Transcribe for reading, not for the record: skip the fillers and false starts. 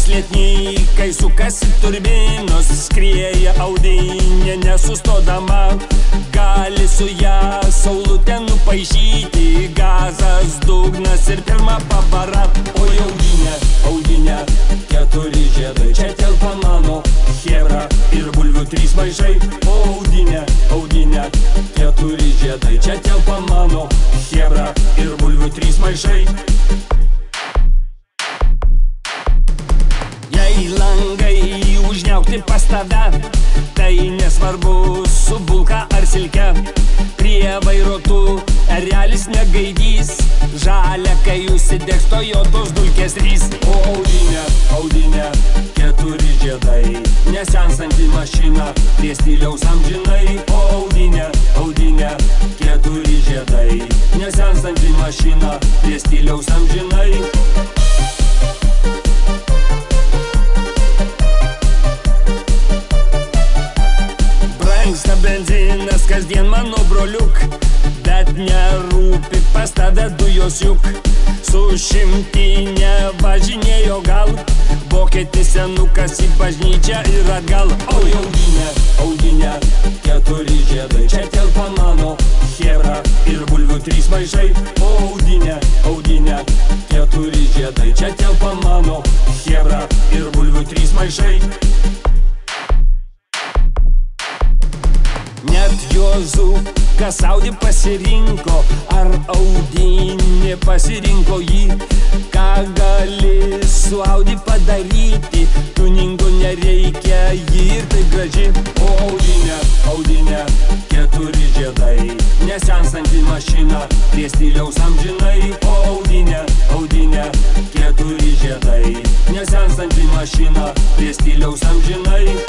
lietnį, kai sukasi turbinos, skrieja audinė nesustodama. Gali su ją saulutę nupaišyti, gazas, dugnas ir pirma pabara. Oi audinė, audinė, 4 žiedai, čia telpa mano chebra ir bulvių 3 maišai. O audinė, audinė, 4 žiedai, čia telpa mano chebra ir bulvių 3 maišai. Jei langai užniaukti pas tave, tai nesvarbu su bulka ar silke. Prie vairo tu erelis negaidys, žalia, kai užsidegs Toyotos dulkės rys. O audinė, audinė, 4 žiedai, nesensanti mašina, prie stiliaus amžinai. O audinė, audinė, 4 žiedai, nesensanti mašina, prie stiliaus amžinai. Brangsta benzinas kasdien mano broliuk, bet nerūpi pas tave dujos juk. Su 100 važinėjo gal, vokietis senukas į bažnyčią ir atgal. O audinė, audinė, 4 žiedai, čia telpa mano chebra ir bulvių 3 maišai. O audinė, audinė, 4 žiedai, čia telpa mano chebra ir bulvių 3 maišai. Net Jozukas Audi pasirinko, ar audinė pasirinko jį. Ką gali su Audi padaryti, tuningo nereikia, ji ir taip graži. O audinė, audinė, 4 žiedai, nesensanti mašina, prie stiliaus amžinai. O audinė, audinė, 4 žiedai, nesensanti mašina, prie stiliaus amžinai.